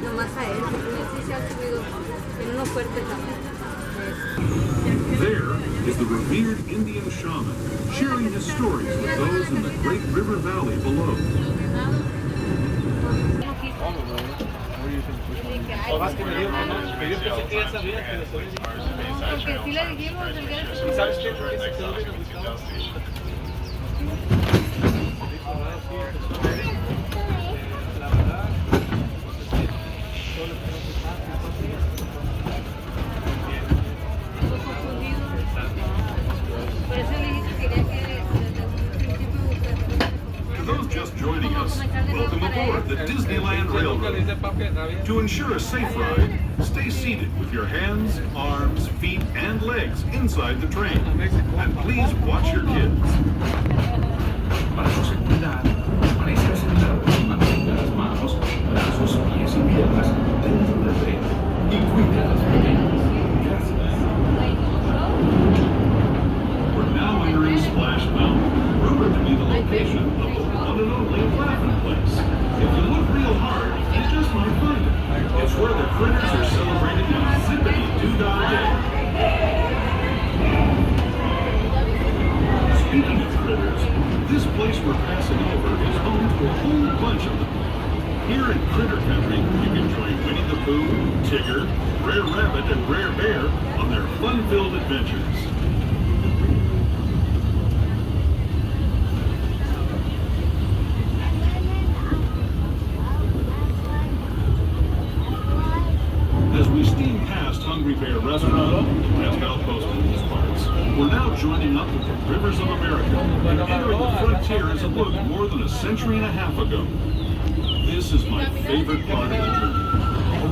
Nomás a él, sí se ha subido en uno fuerte también. There is the revered Indian shaman, sharing his stories with those in the great river valley below. Porque sí le dijimos el día de... ¿Sabes qué? Porque se quedó bien. La verdad, To those just joining us, welcome aboard the Disneyland Railroad. To ensure a safe ride, stay seated with your hands, arms, feet, and legs inside the train. And please watch your kids. Para su seguridad, permanezca sentado y mantenga las manos, brazos, pies y piernas dentro del tren y cuide a las pequeñas. Gracias. We're now entering Splash Mountain, rumored to be the location of the one and only Laughing Place. If you look real hard, you just might find it. It's where the critters are celebrating a zippity-doo-dah day. Speaking of critters, this place we're passing over is home to a whole bunch of them. Here in Critter Country, you can join Winnie the Pooh, Tigger, Brer Rabbit, and Brer Bear on their fun-filled adventures. As we steam past Hungry Bear Restaurant, the last outpost in these parts, we're now joining up with the Rivers of America and entering the frontier as it looked more than a century and a half ago. This is my favorite part of the journey.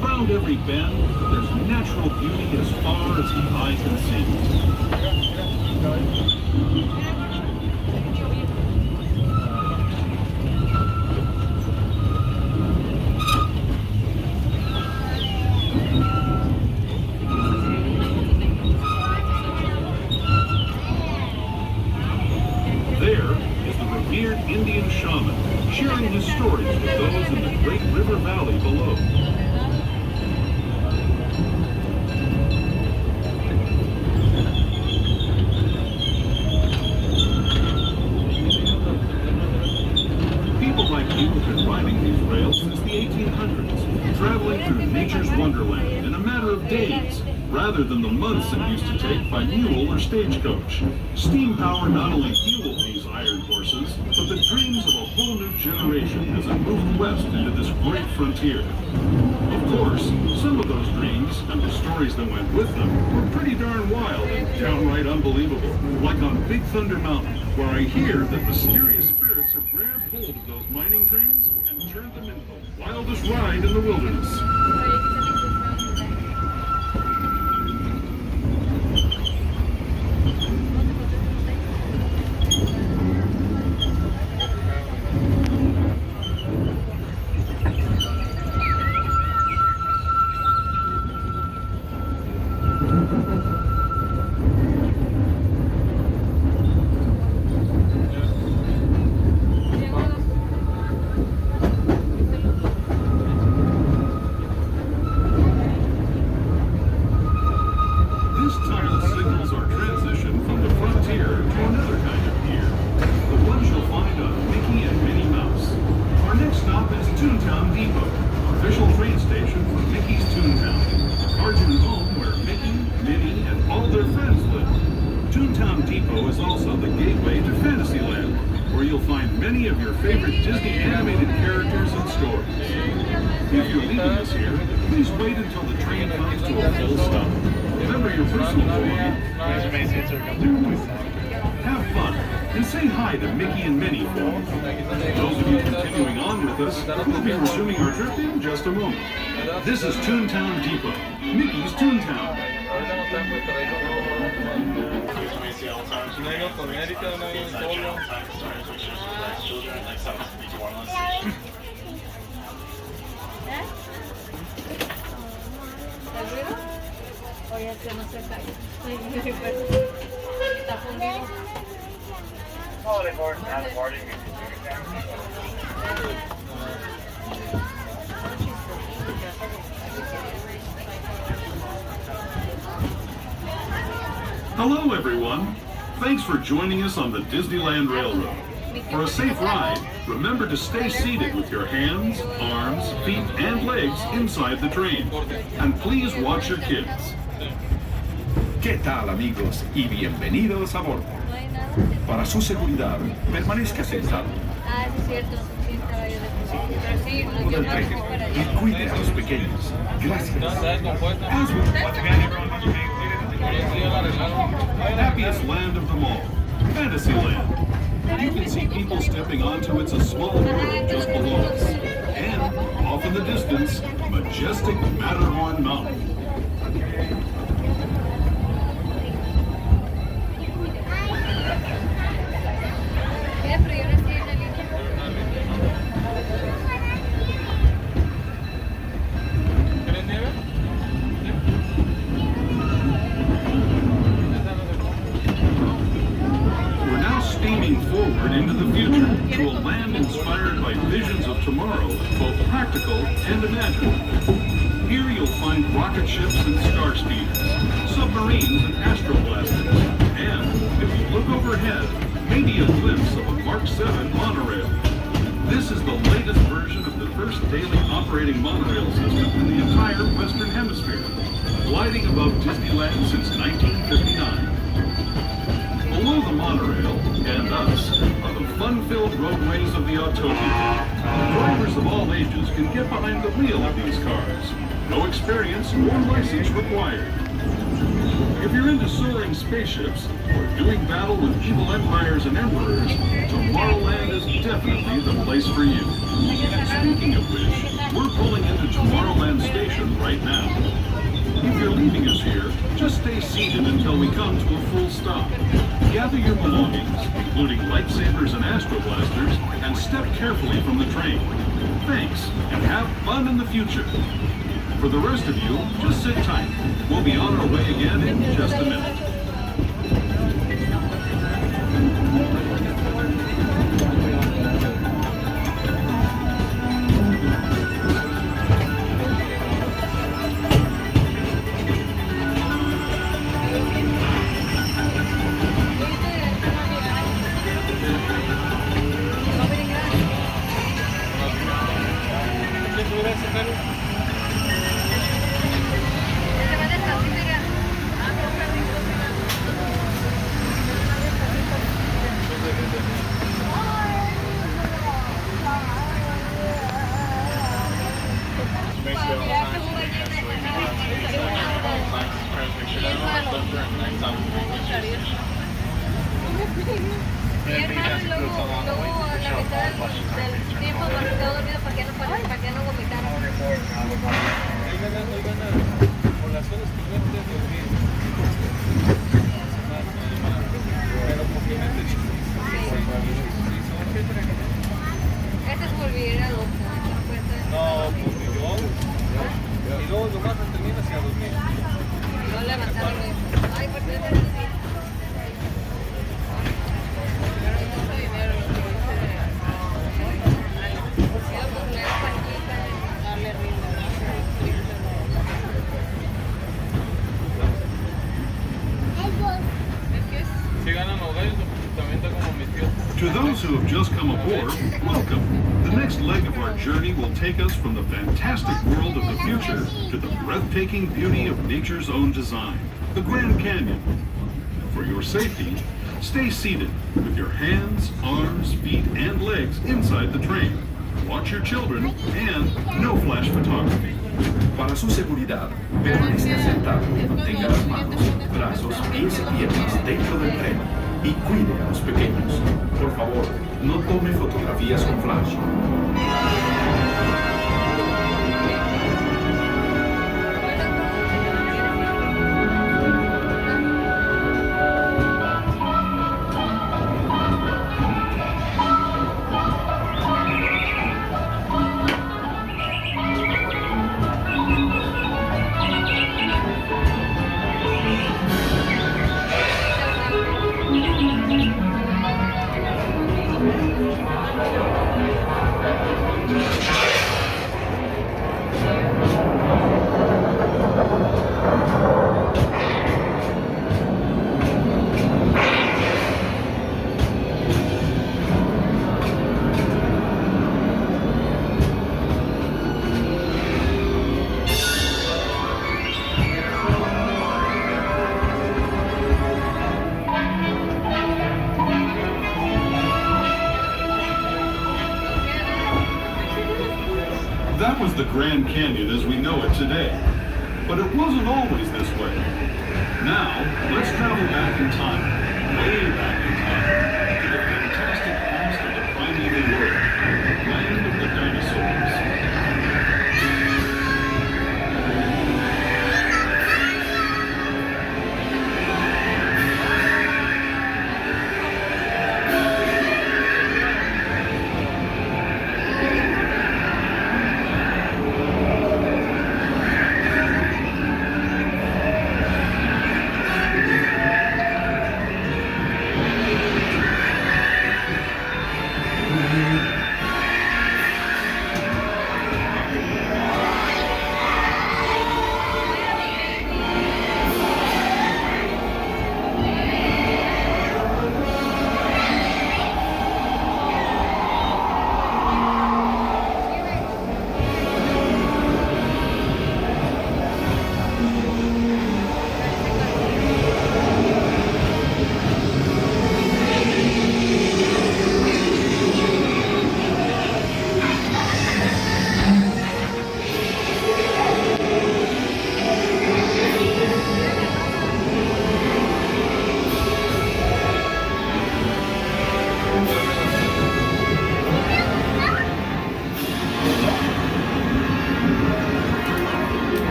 Around every bend, there's natural beauty as far as the eye can see. Indian shaman, sharing his stories with those in the great river valley below. People like you have been riding these rails since the 1800s, traveling through nature's wonderland in a matter of days, rather than the months it used to take by mule or stagecoach. Steam power not only fueled these iron horses, but the dreams of a whole new generation as it moved west into this great frontier. Of course, some of those dreams and the stories that went with them were pretty darn wild and downright unbelievable, like on Big Thunder Mountain, where I hear that mysterious spirits have grabbed hold of those mining trains and turned them into the wildest ride in the wilderness. Is also the gateway to Fantasyland, where you'll find many of your favorite Disney animated characters and stories. If you're leaving us here, please wait until the train comes to a full stop. Remember your personal belongings. Have fun and say hi to Mickey and Minnie for me. Those of you continuing on with us, we'll be resuming our trip in just a moment. This is Toontown Depot, Mickey's Toontown. Oye, que no se cae. Está fundido. Hello, everyone. Thanks for joining us on the Disneyland Railroad. For a safe ride, remember to stay seated with your hands, arms, feet, and legs inside the train. And please watch your kids. ¿Qué tal, amigos? Y bienvenidos a bordo. No hay nada. Para su seguridad, permanezca sentado Ah, sí, es cierto. Sí, estaba yo de pero sí, con yo el más tren fui para y allá. cuide a los pequeños. Gracias. Happiest land of them all, Fantasyland. You can see people stepping onto it's a small world just below us. And, off in the distance, majestic Matterhorn Mountain. Mira, pero yo no estoy en la línea. ¿Quieres nieve? We're now steaming forward into the future to a land inspired by visions of tomorrow, both practical and imagined. Here you'll find rocket ships and star speeders, submarines and astroblasters, and, if you look overhead, maybe a glimpse of a Mark 7 monorail. This is the latest version of the first daily operating monorail system in the entire Western Hemisphere, gliding above Disneyland since 1959. Below the monorail, and us, are the fun-filled roadways of the Autopia. Drivers of all ages can get behind the wheel of these cars. No experience or license required. If you're into soaring spaceships or doing battle with evil empires and emperors, Tomorrowland is definitely the place for you. Speaking of which, we're pulling into Tomorrowland Station right now. If you're leaving us here, just stay seated until we come to a full stop. Gather your belongings, including lightsabers and astroblasters, and step carefully from the train. Thanks, and have fun in the future. For the rest of you, just sit tight. We'll be on our way again in just a minute. ¿Quieres subir a ese carro? Se va despacito ya. Mi hermano luego a la mitad del tiempo cuando estaba dormido para que no vomitara. Por las horas que no te dormir. Pero posiblemente Este es por vivir a loco. no, porque yo. Y luego nomás terminas y a dormir. No levantaron eso. Ay, ¿por qué no así? Pero mucho dinero lo que quiero poner paquita y darle ritmo. Si ganan los gallos, también está como mi tío. To those who have just come aboard, welcome. The next leg of our journey will take us from the fantastic world of the future to the breathtaking beauty of nature's own design, the Grand Canyon. For your safety, stay seated with your hands, arms, feet, and legs inside the train. Watch your children and no flash photography. Para su seguridad, permanezca sentado, mantenga las manos, brazos, pies y piernas dentro del tren y cuide a los pequeños. Por favor, no tome fotografías con flash. That was the Grand Canyon as we know it today. But it wasn't always this way. Now, let's travel back in time, way back in time, to the fantastic past of the primeval world, land of the dinosaurs.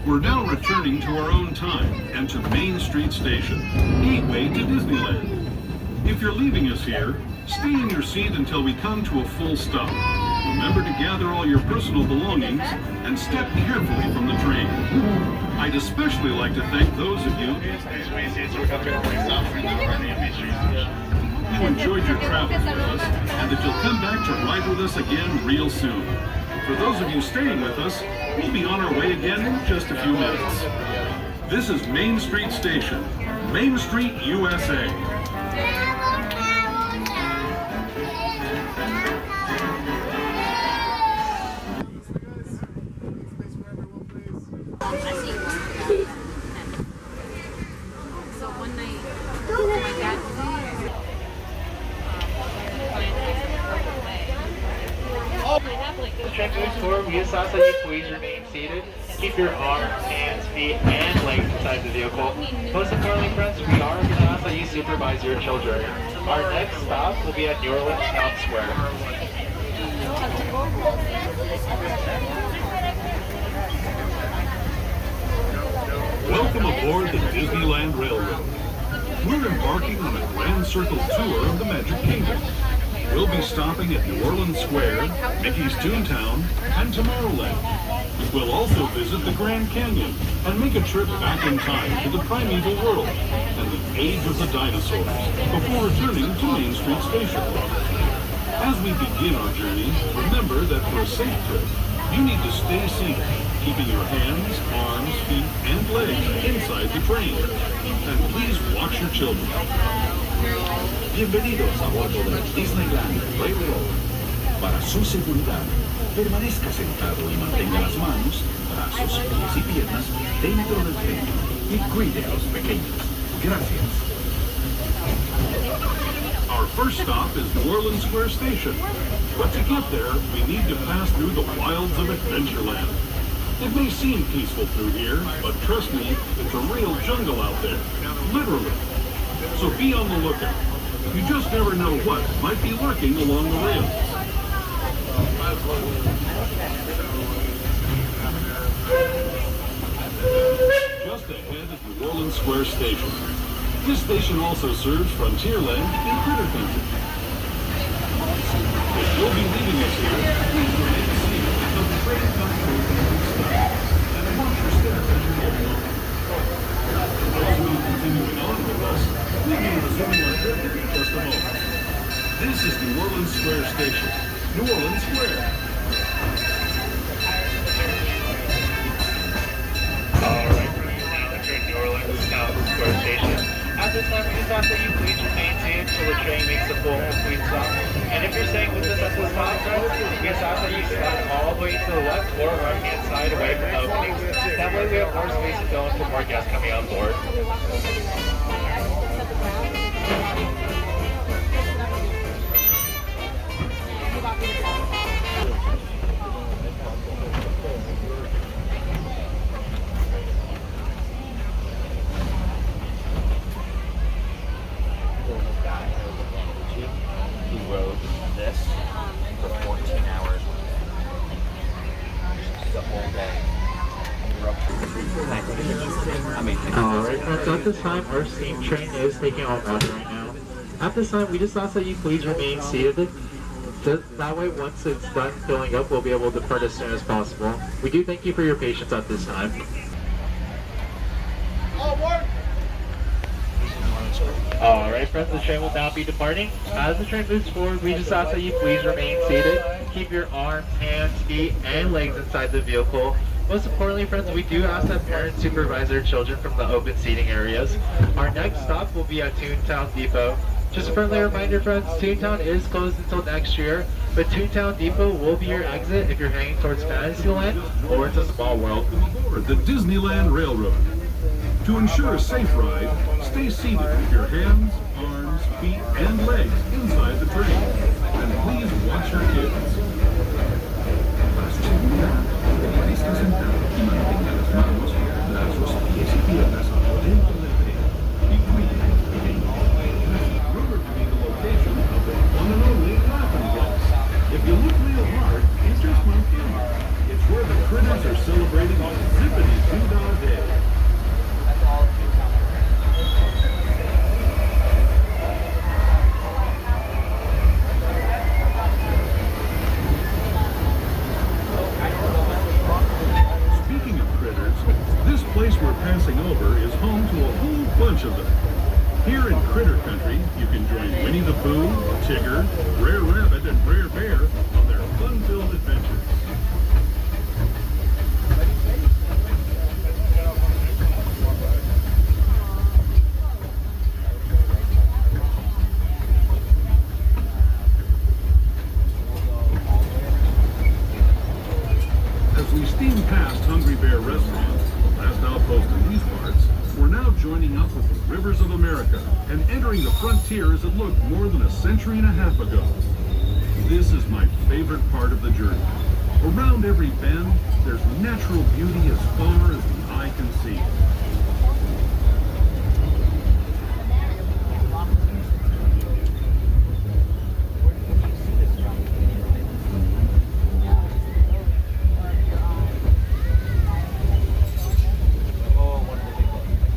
We're now returning to our own time and to Main Street Station, gateway to Disneyland. If you're leaving us here, stay in your seat until we come to a full stop. Remember to gather all your personal belongings and step carefully from the train. I'd especially like to thank those of you who enjoyed your travel with us and that you'll come back to ride with us again real soon. For those of you staying with us, we'll be on our way again in just a few minutes. This is Main Street Station, Main Street, USA. So one night, my dad Tranquil tour, we just ask that you please remain seated. Keep your arms, hands, feet, and legs inside the vehicle. Most importantly, friends, we are going to ask that you supervise your children. Our next stop will be at New Orleans Town Square. Welcome aboard the Disneyland Railroad. We're embarking on a grand circle tour of the Magic Kingdom. We'll be stopping at New Orleans Square, Mickey's Toontown, and Tomorrowland. We'll also visit the Grand Canyon and make a trip back in time to the primeval world and the age of the dinosaurs before returning to Main Street Station. As we begin our journey, remember that for a safe trip, you need to stay seated, keeping your hands, arms, feet, and legs inside the train. And please watch your children. Bienvenidos a bordo del Disneyland Railroad. Para su seguridad, permanezca sentado y mantenga las manos, brazos, pies y piernas dentro del tren y cuide a los pequeños. Gracias. Our first stop is New Orleans Square Station. But to get there, we need to pass through the wilds of Adventureland. It may seem peaceful through here, but trust me, it's a real jungle out there. Literally. So be on the lookout. You just never know what might be lurking along the rails. Just ahead is New Orleans Square Station. This station also serves Frontierland and Critter Country. If you'll be leaving us here, please remain seated until the train comes to a complete stop. And watch your step as you go along. train makes the full complete stop. And if you're staying with us at this time, friends, we just ask that you stand all the way to the left or right hand side away from the openings. That way we have more space to fill in for more guests coming on board. Who rode this for 14 hours the whole day. Alright friends, at this time our steam train is taking off right now. At this time we just ask that you please remain seated. That way once it's done filling up we'll be able to depart as soon as possible. We do thank you for your patience at this time. Alright friends, the train will now be departing. As the train moves forward, we just ask that you please remain seated. Keep your arms, hands, feet, and legs inside the vehicle. Most importantly friends, we do ask that parents supervise their children from the open seating areas. Our next stop will be at Toontown Depot. Just a friendly reminder friends, Toontown is closed until next year, but Toontown Depot will be your exit if you're heading towards Fantasyland or to Small World. Aboard the Disneyland Railroad. To ensure a safe ride, stay seated with your hands, arms, feet, and legs inside the train. And please watch your kids. Para su seguridad, permanezca sentado y mantenga las manos, brazos, pies y piernas dentro del tren. Y cuide los pequeños. Rumored to be the location of the one and only Laughing Gas. If you look real hard, it's just my camera. It's where the critters are celebrating a zippity $2 day. Speaking of critters, this place we're passing over is home to a whole bunch of them. Here in Critter Country, you can join Winnie the Pooh, Tigger, Brer Rabbit, and Brer Bear on their fun-filled adventures. As we steam past Hungry Bear Restaurant, the last outpost in these parts, we're now joining up with the rivers of America and entering the frontier as it looked more than a century and a half ago. This is my favorite part of the journey. Around every bend, there's natural beauty as far as the eye can see.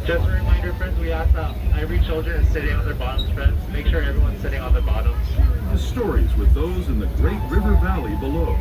Just a reminder friends, we ask that every children is sitting on their bottoms friends. Make sure everyone's sitting on their bottoms. The stories with those in the Great River Valley below.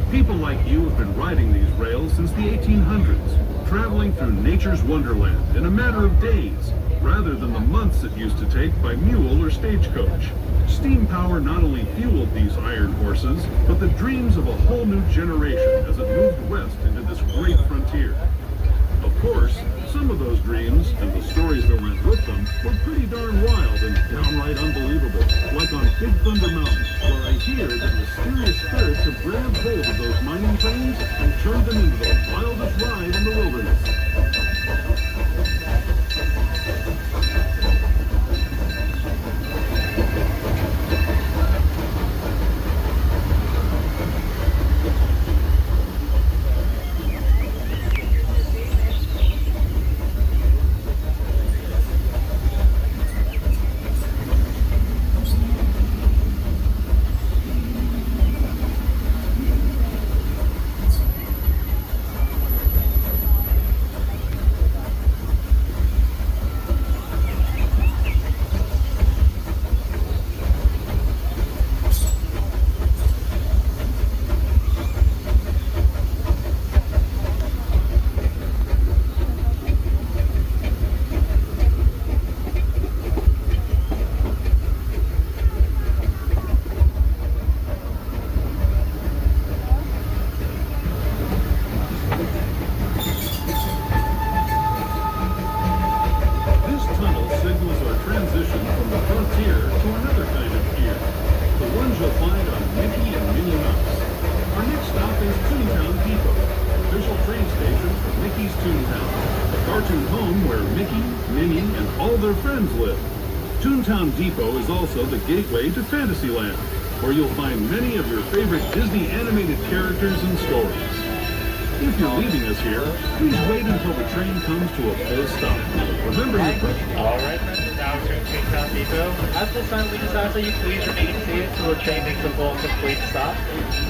People like you have been riding these rails since the 1800s, traveling through nature's wonderland in a matter of days, rather than the months it used to take by mule or stagecoach. Steam power not only fueled these iron horses, but the dreams of a whole new generation as it moved west into this great frontier. Of course, some of those dreams and the stories that went with them were pretty darn wild and downright unbelievable, like on Big Thunder Mountain, where I hear that mysterious spirits have grabbed hold of those mining trains and turned them into the wildest ride in the wilderness. cartoon home where Mickey, Minnie, and all their friends live. Toontown Depot is also the gateway to Fantasyland, where you'll find many of your favorite Disney animated characters and stories. If you're leaving us here, please wait until the train comes to a full stop. Remember your Alright, friends, now we're to Town Depot. At this time, we just ask that you please remain seated until the train makes a full complete stop.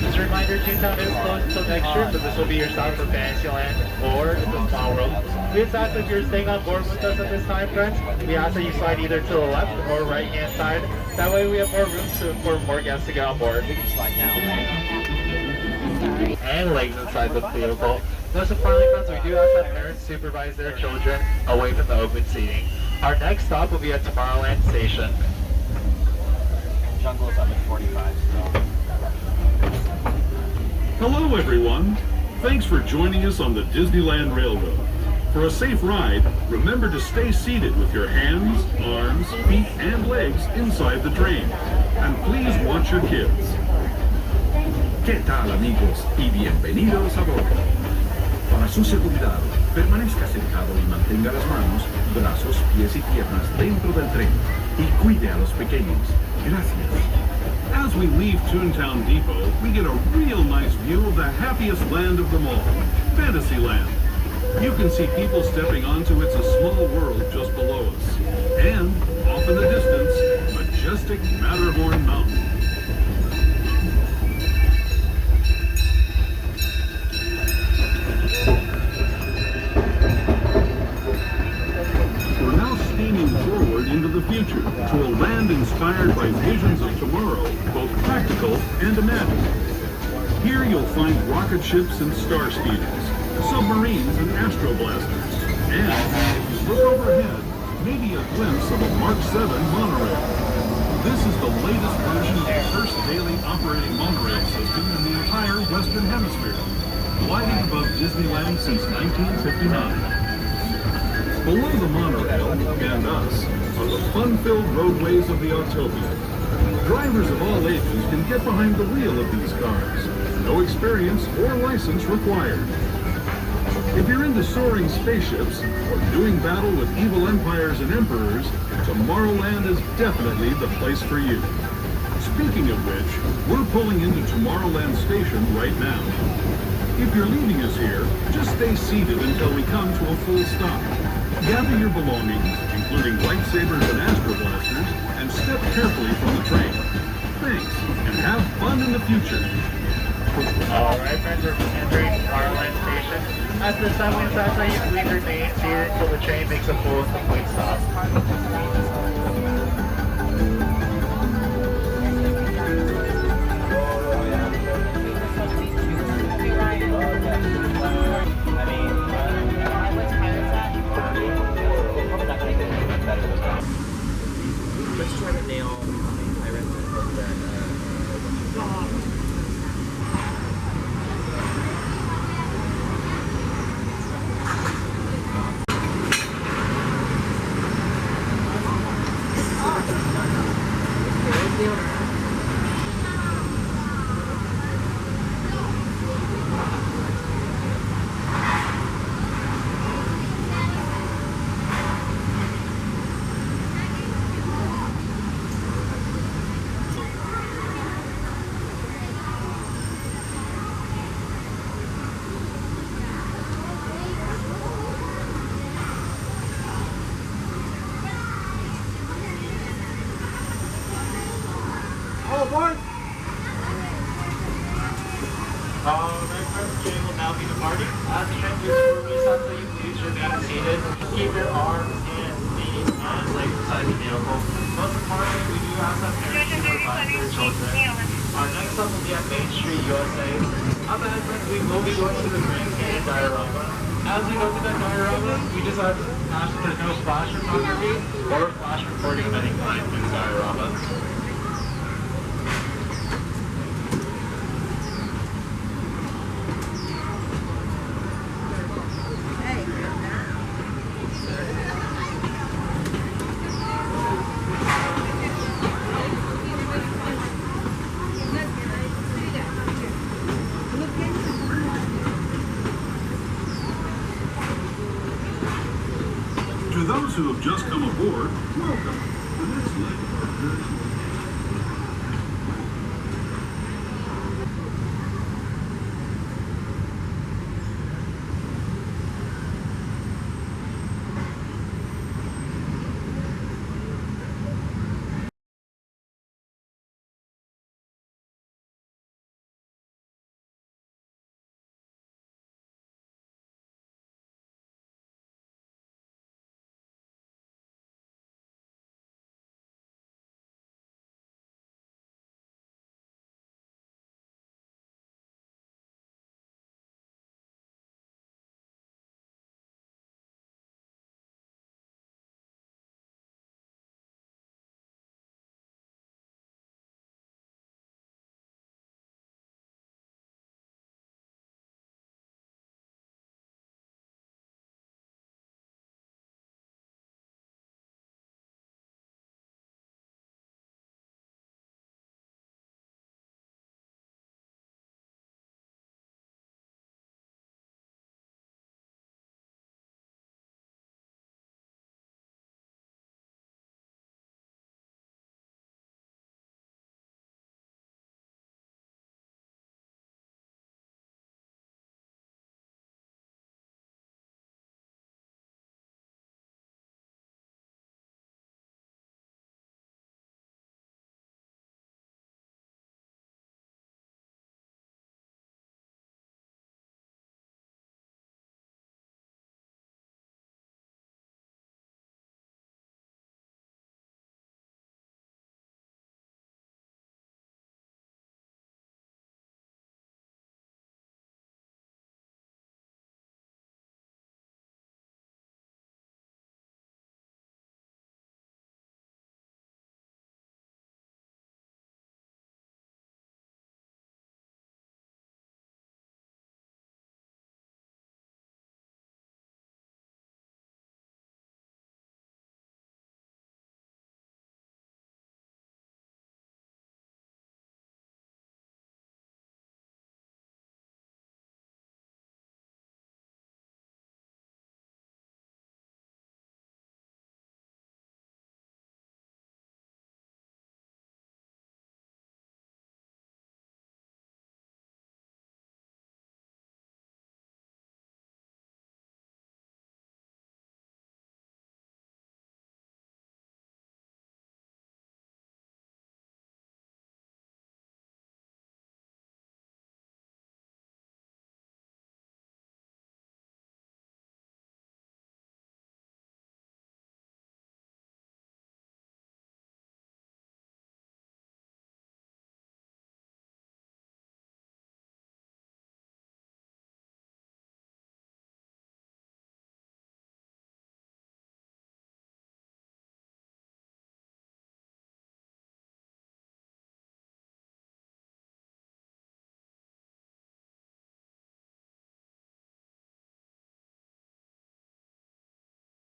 Just a reminder, Toontown is closed until next year, but this will be your stop for Fantasyland or the Small World. We just ask that if you're staying on board with us at this time, friends, we ask that you slide either to the left or right hand side. That way we have more room for more guests to get on board. We can slide down, right? And legs inside the vehicle. Most importantly, friends, we do ask that parents supervise their children away from the open seating. Our next stop will be at Tomorrowland Station. Jungle's up at 45, so. Hello, everyone. Thanks for joining us on the Disneyland Railroad. For a safe ride, remember to stay seated with your hands, arms, feet, and legs inside the train. And please watch your kids. ¿Qué tal, amigos? Y bienvenidos a bordo. Para su seguridad, permanezca sentado y mantenga las manos, brazos, pies y piernas dentro del tren. Y cuide a los pequeños. Gracias. As we leave Toontown Depot, we get a real nice view of the happiest land of them all, Fantasyland. You can see people stepping onto It's a Small World just below us. And, off in the distance, majestic Matterhorn Mountain. We're now steaming forward into the future to a land inspired by visions of tomorrow, both practical and imagined. Here you'll find rocket ships and star speeders, submarines and astroblasters, and if you look overhead, maybe a glimpse of a Mark 7 monorail. This is the latest version of the first daily operating monorail system in the entire Western Hemisphere, gliding above Disneyland since 1959. Below the monorail, and us, are the fun-filled roadways of the Autopia. Drivers of all ages can get behind the wheel of these cars. No experience or license required. If you're into soaring spaceships or doing battle with evil empires and emperors, Tomorrowland is definitely the place for you. Speaking of which, we're pulling into Tomorrowland Station right now. If you're leaving us here, just stay seated until we come to a full stop. Gather your belongings, including lightsabers and astroblasters, and step carefully from the train. Thanks, and have fun in the future. Alright, friends, we're entering Tomorrowland Station. At this time, we just ask that you please remain seated until the train makes a full and complete stop. Let's try to nail. I read the book that. Alright, friends, the train will now be departing. As the train moves forward, we ask that you please remain seated. Keep your arms and feet and legs inside the vehicle. Most importantly, we do ask that parents supervise their children. Our next stop will be at Main Street, USA. Up ahead, friends, we will be going to the Green and diorama. As we go to that diorama, we just have to ask that there's no flash photography or flash recording of any kind in the diorama. those who have just come aboard, welcome. The next leg of our